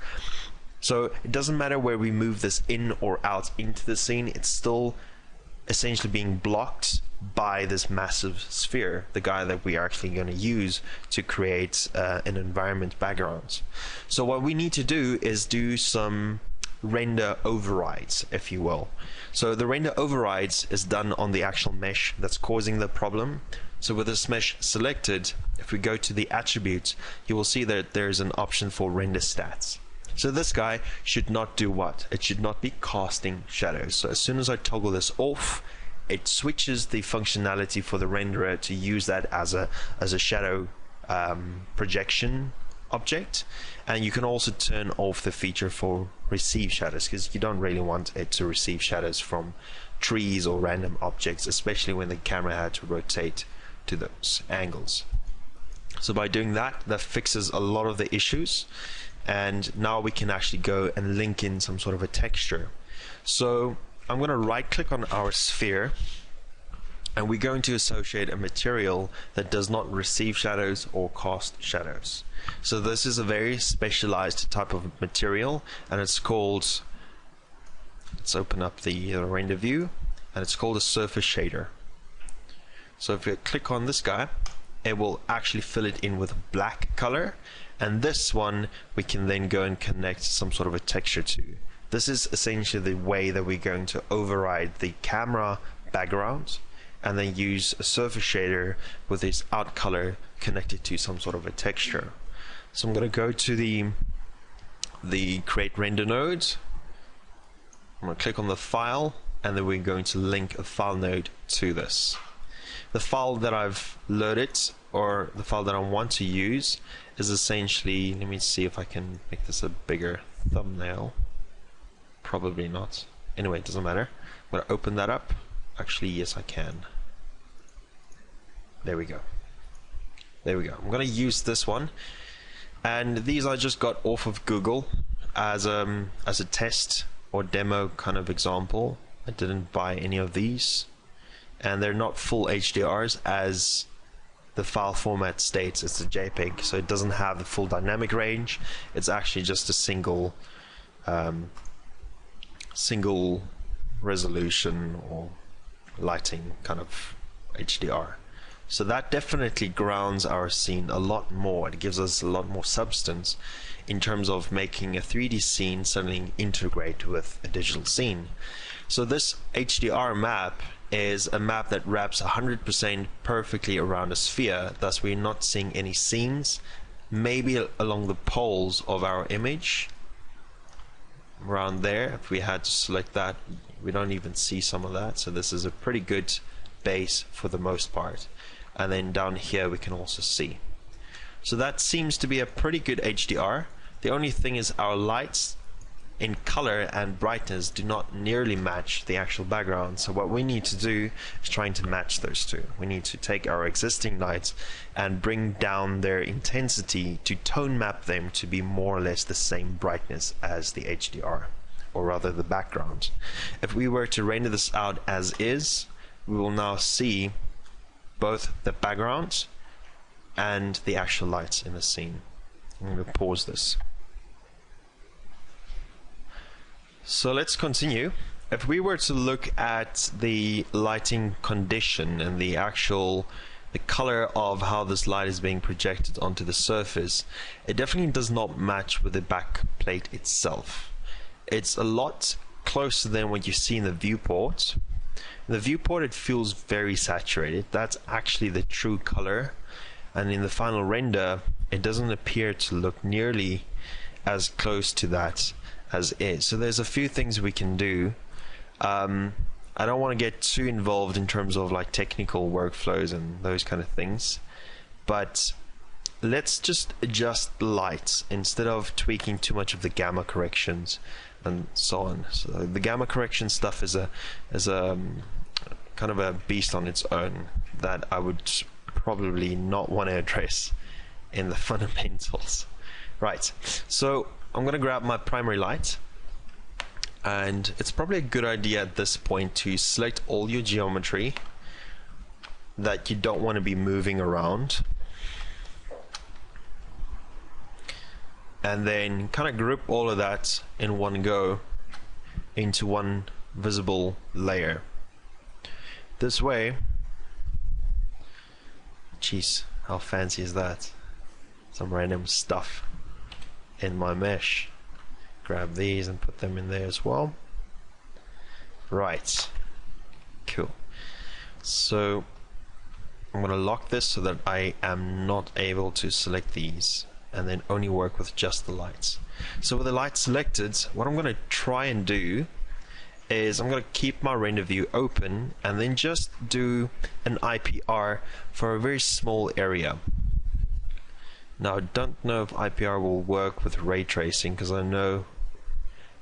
So it doesn't matter where we move this in or out into the scene, it's still essentially being blocked by this massive sphere, the guy that we are actually going to use to create an environment background. So what we need to do is do some render overrides, if you will. So the render overrides is done on the actual mesh that's causing the problem. So with this mesh selected, if we go to the attributes, you will see that there's an option for render stats. So this guy should not do what? It should not be casting shadows. So as soon as I toggle this off, it switches the functionality for the renderer to use that as a shadow projection object. And you can also turn off the feature for receive shadows, because you don't really want it to receive shadows from trees or random objects, especially when the camera had to rotate to those angles. So by doing that, that fixes a lot of the issues. And now we can actually go and link in some sort of a texture. So I'm going to right click on our sphere, and we're going to associate a material that does not receive shadows or cast shadows. So this is a very specialized type of material, and it's called, let's open up the render view, and it's called a surface shader. So if you click on this guy, it will actually fill it in with black color. And this one we can then go and connect some sort of a texture to. This is essentially the way that we're going to override the camera background and then use a surface shader with this out color connected to some sort of a texture. So I'm going to go to the create render node. I'm going to click on the file, and then we're going to link a file node to this. The file that I've loaded, or the file that I want to use, is essentially, let me see if I can make this a bigger thumbnail. Probably not. Anyway, it doesn't matter. I'm going to open that up. Actually, yes, I can. There we go. There we go. I'm going to use this one, and these I just got off of Google as a test or demo kind of example. I didn't buy any of these, and they're not full HDRs as the file format states. It's a JPEG, so it doesn't have the full dynamic range. It's actually just a single resolution or lighting kind of HDR. So that definitely grounds our scene a lot more. It gives us a lot more substance in terms of making a 3D scene suddenly integrate with a digital scene. So this HDR map is a map that wraps 100% perfectly around a sphere, thus we're not seeing any seams, maybe along the poles of our image. around there. If we had to select that, we don't even see some of that, so this is a pretty good base for the most part. And then down here we can also see. So that seems to be a pretty good HDR. The only thing is our lights in color and brightness do not nearly match the actual background. So what we need to do is trying to match those two. We need to take our existing lights and bring down their intensity to tone map them to be more or less the same brightness as the HDR, or rather the background. If we were to render this out as is, we will now see both the background and the actual lights in the scene. I'm going to pause this. So let's continue. If we were to look at the lighting condition and the color of how this light is being projected onto the surface, it definitely does not match with the back plate itself. It's a lot closer than what you see in the viewport. In the viewport it feels very saturated. That's actually the true color, and in the final render it doesn't appear to look nearly as close to that as is. So there's a few things we can do. I don't want to get too involved in terms of like technical workflows and those kind of things, but let's just adjust the lights instead of tweaking too much of the gamma corrections and so on. So the gamma correction stuff is a kind of a beast on its own that I would probably not want to address in the fundamentals. Right, so I'm going to grab my primary light, and it's probably a good idea at this point to select all your geometry that you don't want to be moving around, and then kind of group all of that in one go into one visible layer. This way, jeez, how fancy is that? Some random stuff in my mesh. Grab these and put them in there as well. Right, cool. So I'm going to lock this so that I am not able to select these, and then only work with just the lights. So with the lights selected, what I'm going to try and do is I'm going to keep my render view open and then just do an IPR for a very small area. Now I don't know if IPR will work with ray tracing, because I know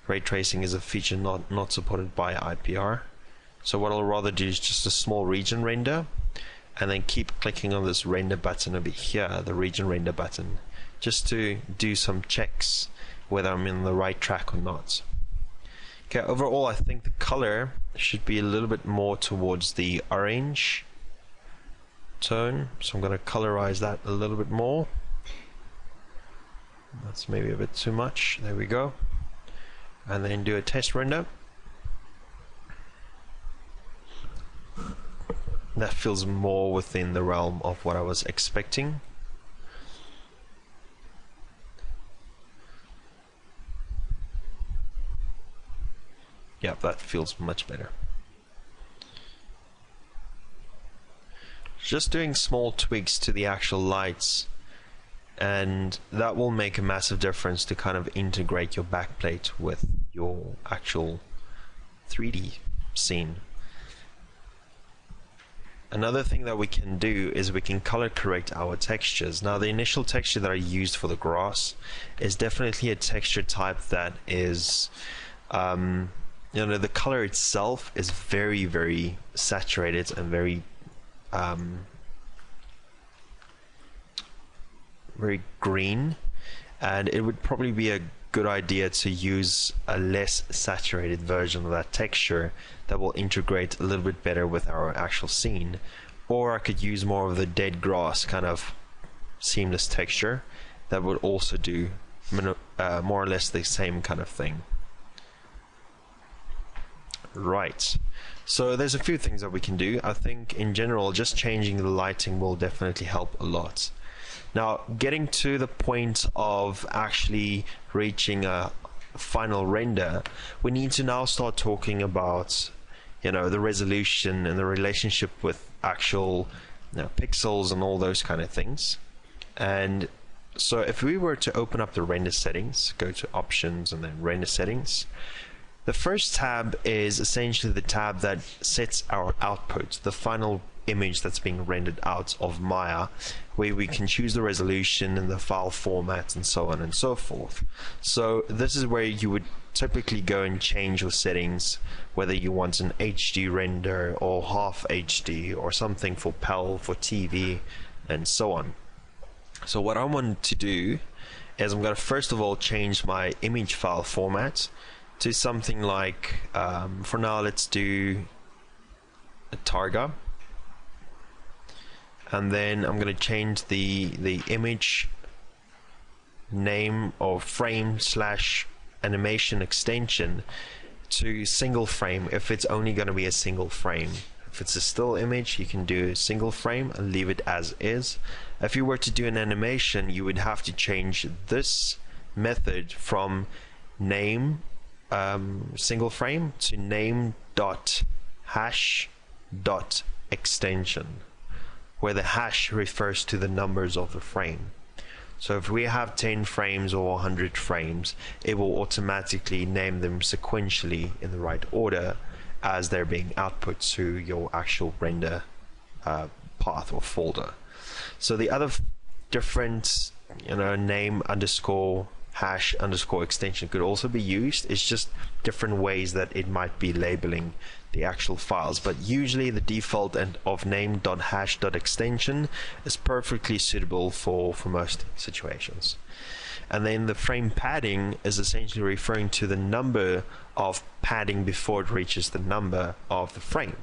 ray tracing is a feature not supported by IPR. So what I'll rather do is just a small region render, and then keep clicking on this render button over here, the region render button, just to do some checks whether I'm in the right track or not. Okay, overall I think the color should be a little bit more towards the orange tone, so I'm going to colorize that a little bit more. That's maybe a bit too much. There we go. And then do a test render. That feels more within the realm of what I was expecting. Yeah, that feels much better. Just doing small tweaks to the actual lights, and that will make a massive difference to kind of integrate your backplate with your actual 3D scene. Another thing that we can do is we can color correct our textures. Now the initial texture that I used for the grass is definitely a texture type that is you know, the color itself is very, very saturated and very very green, and it would probably be a good idea to use a less saturated version of that texture that will integrate a little bit better with our actual scene. Or I could use more of the dead grass kind of seamless texture that would also do more or less the same kind of thing. Right, so there's a few things that we can do. I think in general just changing the lighting will definitely help a lot. Now getting to the point of actually reaching a final render, we need to now start talking about, you know, the resolution and the relationship with actual, you know, pixels and all those kind of things. And So if we were to open up the render settings, go to options and then render settings, the first tab is essentially the tab that sets our output, the final image that's being rendered out of Maya, where we can choose the resolution and the file format and so on and so forth. So this is where you would typically go and change your settings, whether you want an HD render or half HD or something for PAL, for TV and so on. So what I want to do is I'm going to first of all change my image file format to something like, for now let's do a Targa, and then I'm going to change the image name or frame / animation extension to single frame if it's only going to be a single frame. If it's a still image, you can do a single frame and leave it as is. If you were to do an animation, you would have to change this method from name single frame to name dot hash dot extension, where the hash refers to the numbers of the frame. So if we have 10 frames or 100 frames, it will automatically name them sequentially in the right order as they're being output to your actual render path or folder. So the other different, name underscore hash underscore extension could also be used. It's just different ways that it might be labeling the actual files, but usually the default of name.hash.extension is perfectly suitable for most situations. And then the frame padding is essentially referring to the number of padding before it reaches the number of the frame.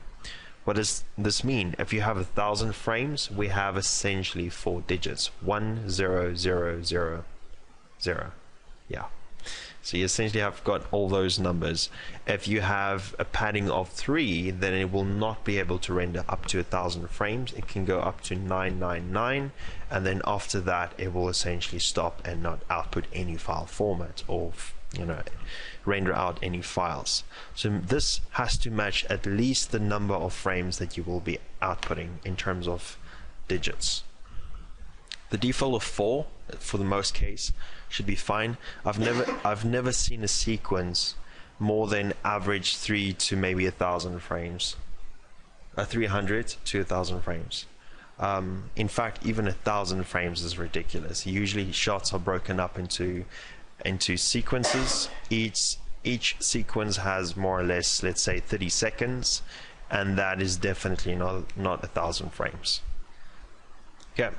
What does this mean? If you have 1,000 frames, we have essentially 4 digits: 1 0 0 0 0. Yeah. So you essentially have got all those numbers. If you have a padding of 3, then it will not be able to render up to 1,000 frames. It can go up to 999, and then after that it will essentially stop and not output any file format or render out any files. So this has to match at least the number of frames that you will be outputting in terms of digits. The default of 4 for the most case should be fine. I've never seen a sequence more than average 3 to maybe 1,000 frames, 300 to 1,000 frames. In fact, even 1,000 frames is ridiculous. Usually shots are broken up into sequences. Each sequence has more or less, let's say, 30 seconds, and that is definitely not 1,000 frames. Okay.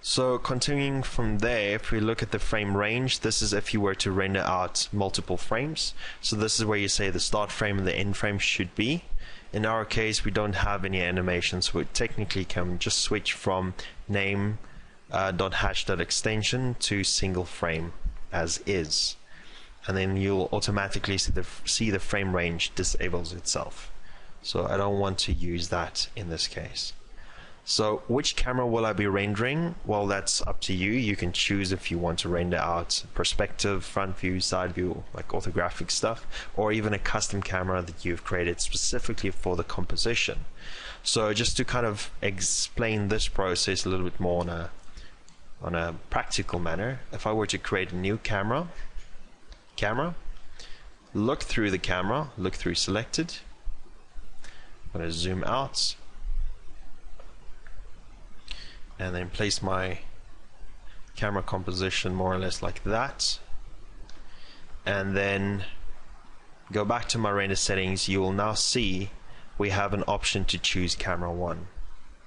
So continuing from there, if we look at the frame range, this is if you were to render out multiple frames. So this is where you say the start frame and the end frame should be. In our case, we don't have any animations, so we technically can just switch from name .hash.extension to single frame as is, and then you'll automatically see the frame range disables itself. So I don't want to use that in this case. So which camera will I be rendering? Well, that's up to you. You can choose if you want to render out perspective, front view, side view, like orthographic stuff, or even a custom camera that you've created specifically for the composition. So just to kind of explain this process a little bit more on a practical manner, if I were to create a new camera, look through the camera, look through selected, I'm going to zoom out, and then place my camera composition more or less like that, and then go back to my render settings. You will now see we have an option to choose camera 1.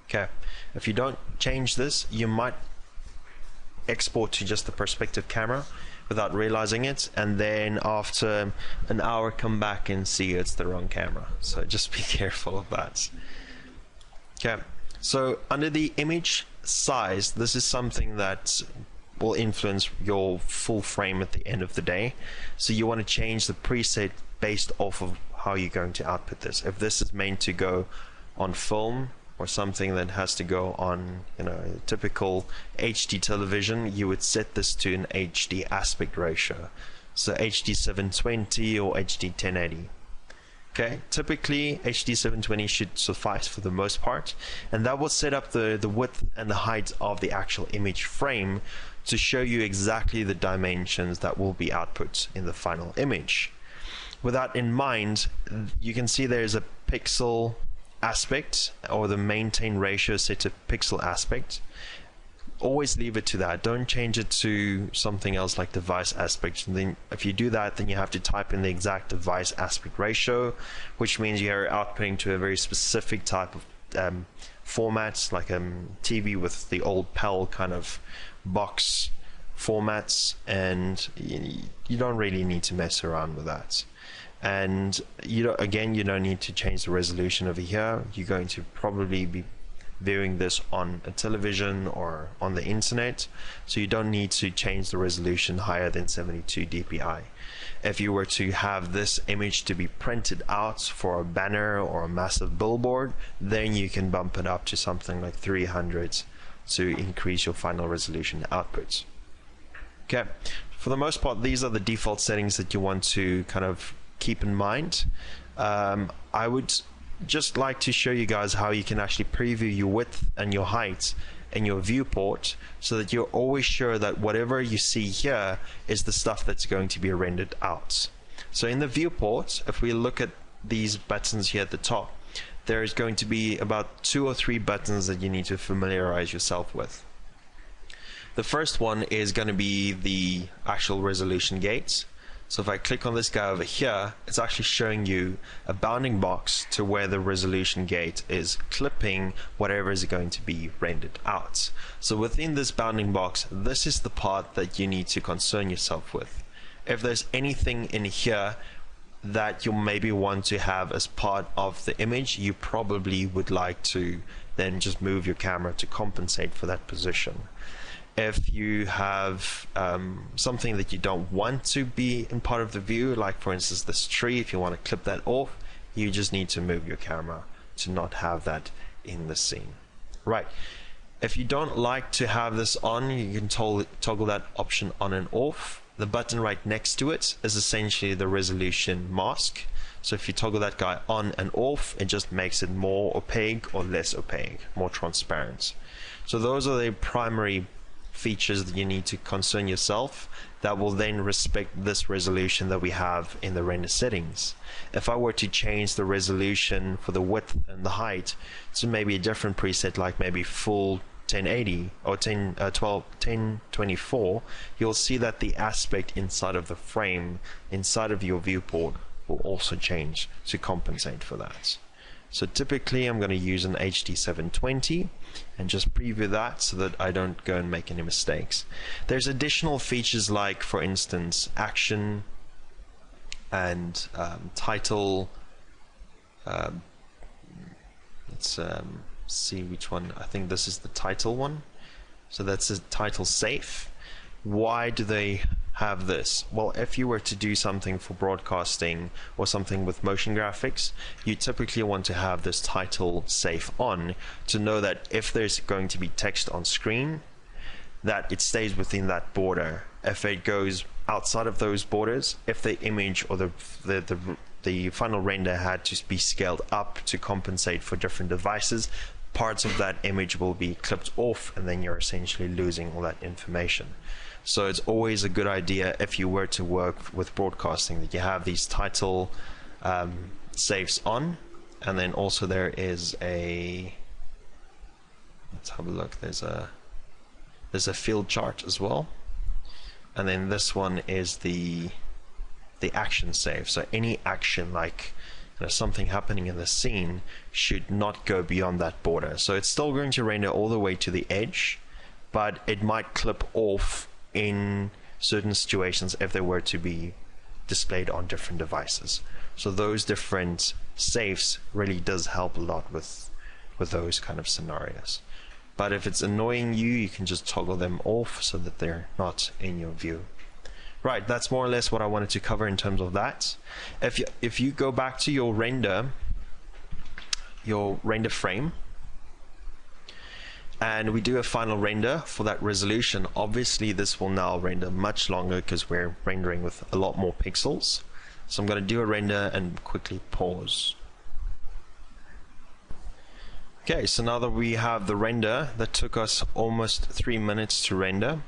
Okay, if you don't change this, you might export to just the perspective camera without realizing it, and then after an hour come back and see it's the wrong camera. So just be careful of that. Okay, so under the image size, this is something that will influence your full frame at the end of the day. So you want to change the preset based off of how you're going to output this. If this is meant to go on film or something that has to go on typical HD television, you would set this to an HD aspect ratio, so HD 720 or HD 1080. Okay, typically HD 720 should suffice for the most part, and that will set up the width and the height of the actual image frame to show you exactly the dimensions that will be output in the final image. With that in mind, you can see there's a pixel aspect, or the maintain ratio set to pixel aspect. Always leave it to that. Don't change it to something else like device aspect. And then if you do that, then you have to type in the exact device aspect ratio, which means you're outputting to a very specific type of formats, like a TV with the old PAL kind of box formats, and you don't really need to mess around with that. And again, you don't need to change the resolution over here. You're going to probably be viewing this on a television or on the internet, so you don't need to change the resolution higher than 72 dpi. If you were to have this image to be printed out for a banner or a massive billboard, then you can bump it up to something like 300 to increase your final resolution output. Okay, for the most part, these are the default settings that you want to kind of keep in mind. I would just like to show you guys how you can actually preview your width and your height in your viewport, so that you're always sure that whatever you see here is the stuff that's going to be rendered out. So in the viewport, if we look at these buttons here at the top, there is going to be about 2 or 3 buttons that you need to familiarize yourself with. The first one is going to be the actual resolution gates. So if I click on this guy over here, it's actually showing you a bounding box to where the resolution gate is clipping whatever is going to be rendered out. So within this bounding box, this is the part that you need to concern yourself with. If there's anything in here that you maybe want to have as part of the image, you probably would like to then just move your camera to compensate for that position. If you have something that you don't want to be in part of the view, like for instance this tree, if you want to clip that off, you just need to move your camera to not have that in the scene. Right. If you don't like to have this on, you can toggle that option on and off. The button right next to it is essentially the resolution mask. So if you toggle that guy on and off, it just makes it more opaque or less opaque, more transparent. So those are the primary features that you need to concern yourself that will then respect this resolution that we have in the render settings. If I were to change the resolution for the width and the height to maybe a different preset, like maybe full 1080 or 1024, you'll see that the aspect inside of the frame, inside of your viewport, will also change to compensate for that. So typically I'm going to use an HD 720 and just preview that so that I don't go and make any mistakes. There's additional features like, for instance, action and title. Let's see which one. I think this is the title one. So that's the title safe. Why do they have this? Well, if you were to do something for broadcasting or something with motion graphics, you typically want to have this title safe on to know that if there's going to be text on screen, that it stays within that border. If it goes outside of those borders, if the image or the final render had to be scaled up to compensate for different devices, parts of that image will be clipped off, and then you're essentially losing all that information. So it's always a good idea, if you were to work with broadcasting, that you have these title safes on. And then also there is a, let's have a look, there's a field chart as well. And then this one is the action save. So any action, like something happening in the scene, should not go beyond that border. So it's still going to render all the way to the edge, but it might clip off in certain situations if they were to be displayed on different devices. So those different safes really does help a lot with those kind of scenarios. But if it's annoying you, you can just toggle them off so that they're not in your view. Right, that's more or less what I wanted to cover in terms of that. If you go back to your render frame, and we do a final render for that resolution, obviously this will now render much longer because we're rendering with a lot more pixels. So I'm going to do a render and quickly pause. Okay, so now that we have the render that took us almost 3 minutes to render,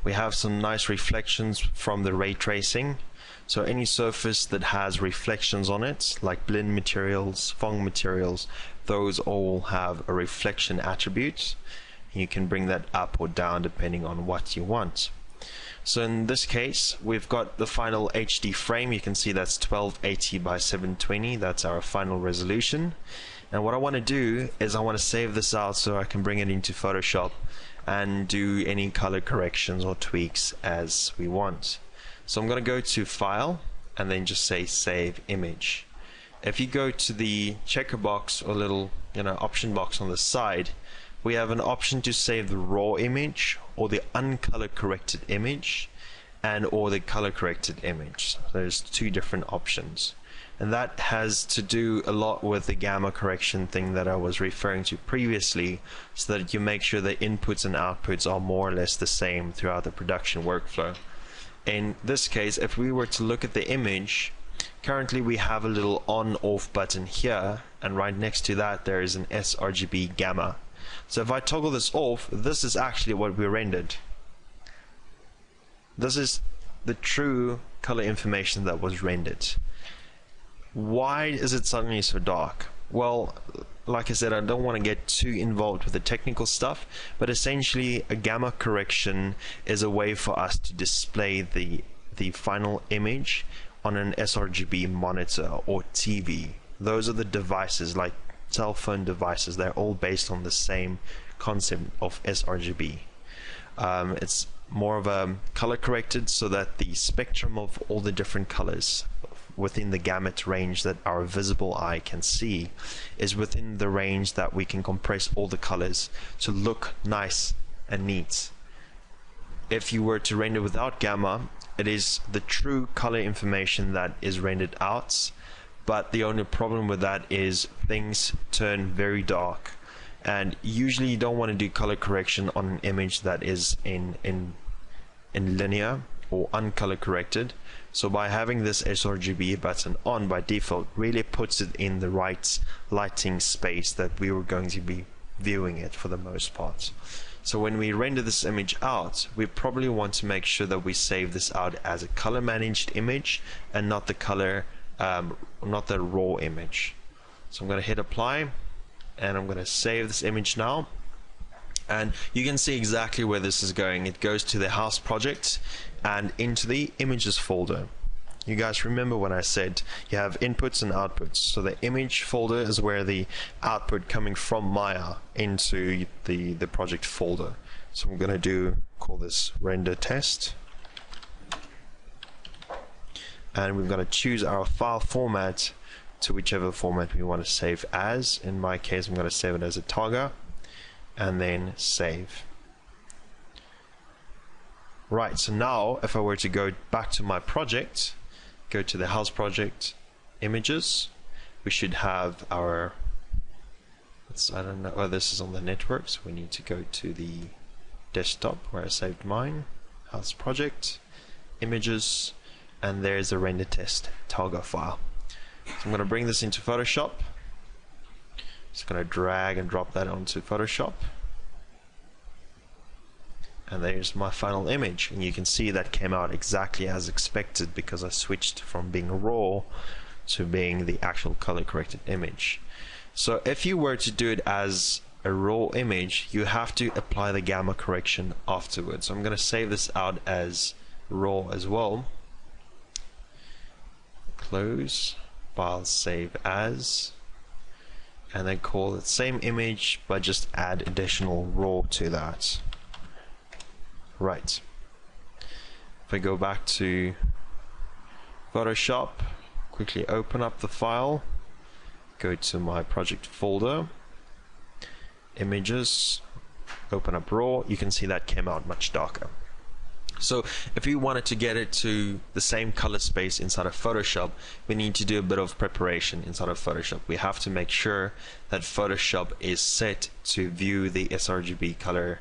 We have some nice reflections from the ray tracing. So any surface that has reflections on it, like blend materials, Phong materials, those all have a reflection attribute. You can bring that up or down depending on what you want. So in this case, we've got the final HD frame. You can see that's 1280 by 720. That's our final resolution. And what I want to do is I want to save this out so I can bring it into Photoshop and do any color corrections or tweaks as we want. So I'm going to go to File and then just say Save Image. If you go to the checker box or little option box on the side, we have an option to save the raw image or the uncolor corrected image or the color corrected image. So there's two different options, and that has to do a lot with the gamma correction thing that I was referring to previously, so that you make sure the inputs and outputs are more or less the same throughout the production workflow. In this case, if we were to look at the image, currently we have a little on-off button here, and right next to that there is an sRGB gamma. So if I toggle this off, this is actually what we rendered. This is the true color information that was rendered. Why is it suddenly so dark? Well, like I said, I don't want to get too involved with the technical stuff, but essentially a gamma correction is a way for us to display the final image on an sRGB monitor or TV. Those are the devices, like cell phone devices. They're all based on the same concept of sRGB. It's more of a color corrected so that the spectrum of all the different colors within the gamut range that our visible eye can see is within the range that we can compress all the colors to look nice and neat. If you were to render without gamma, it is the true color information that is rendered out, but the only problem with that is things turn very dark, and usually you don't want to do color correction on an image that is in linear or uncolor corrected. So by having this sRGB button on by default really puts it in the right lighting space that we were going to be viewing it for the most part. So when we render this image out, we probably want to make sure that we save this out as a color managed image and not the color not the raw image. So I'm going to hit apply and I'm going to save this image now, and you can see exactly where this is going. It goes to the house project and into the images folder. You guys remember when I said you have inputs and outputs? So the image folder is where the output coming from Maya into the project folder. So I'm going to call this render test, and we're going to choose our file format to whichever format we want to save as. In my case, I'm going to save it as a Targa and then save. Right, so now if I were to go back to my project, go to the house project images, we should have our, I don't know, this is on the network, so we need to go to the desktop where I saved mine, house project, images, and there's a render test Targa file. So I'm going to bring this into Photoshop. Just going to drag and drop that onto Photoshop. And there's my final image, and you can see that came out exactly as expected because I switched from being raw to being the actual color corrected image. So if you were to do it as a raw image, you have to apply the gamma correction afterwards. So I'm going to save this out as raw as well. Close, file, save as, and then call it same image but just add additional raw to that. Right, if I go back to Photoshop, quickly open up the file, go to my project folder, images, open up raw, you can see that came out much darker. So if we wanted to get it to the same color space inside of Photoshop, we need to do a bit of preparation inside of Photoshop. We have to make sure that Photoshop is set to view the sRGB color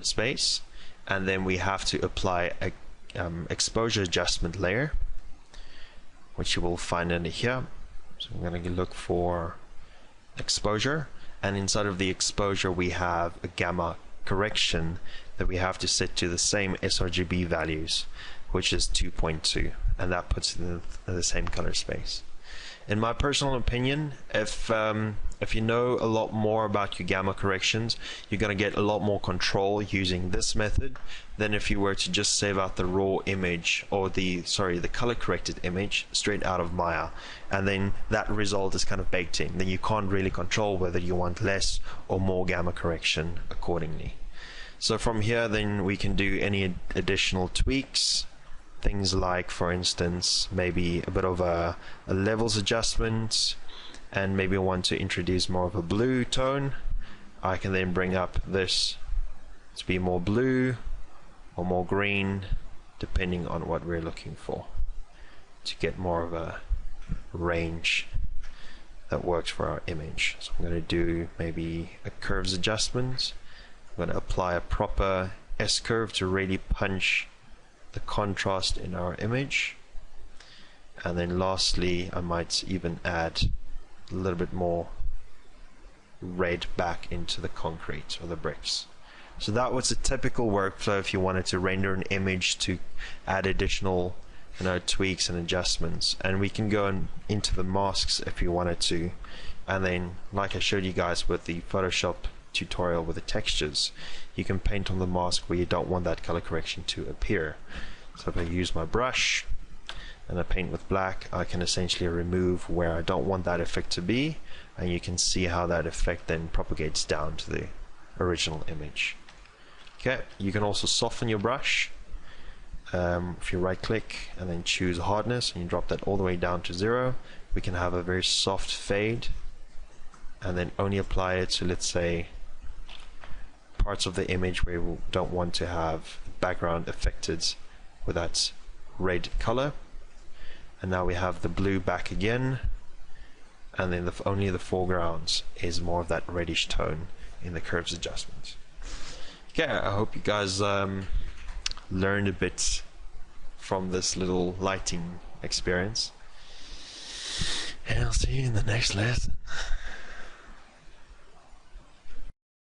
space, and then we have to apply a exposure adjustment layer, which you will find under here. So I'm going to look for exposure, and inside of the exposure we have a gamma correction that we have to set to the same sRGB values, which is 2.2, and that puts it in the same color space. In my personal opinion, if you know a lot more about your gamma corrections, you're going to get a lot more control using this method than if you were to just save out the raw image, or the color corrected image straight out of Maya, and then that result is kind of baked in. Then you can't really control whether you want less or more gamma correction accordingly. So from here then we can do any additional tweaks. Things like, for instance, maybe a bit of a levels adjustment, and maybe want to introduce more of a blue tone. I can then bring up this to be more blue or more green, depending on what we're looking for, to get more of a range that works for our image. So I'm going to do maybe a curves adjustment. I'm going to apply a proper S-curve to really punch the contrast in our image, and then lastly I might even add a little bit more red back into the concrete or the bricks. So that was a typical workflow if you wanted to render an image to add additional tweaks and adjustments. And we can go into the masks if you wanted to, and then like I showed you guys with the Photoshop tutorial with the textures, you can paint on the mask where you don't want that color correction to appear. So if I use my brush and I paint with black, I can essentially remove where I don't want that effect to be, and you can see how that effect then propagates down to the original image. Okay, you can also soften your brush. If you right click and then choose hardness and you drop that all the way down to 0, we can have a very soft fade, and then only apply it to, let's say, parts of the image where we don't want to have the background affected with that red color. And now we have the blue back again, and then only the foreground is more of that reddish tone in the curves adjustment. Okay, I hope you guys learned a bit from this little lighting experience, and I'll see you in the next lesson.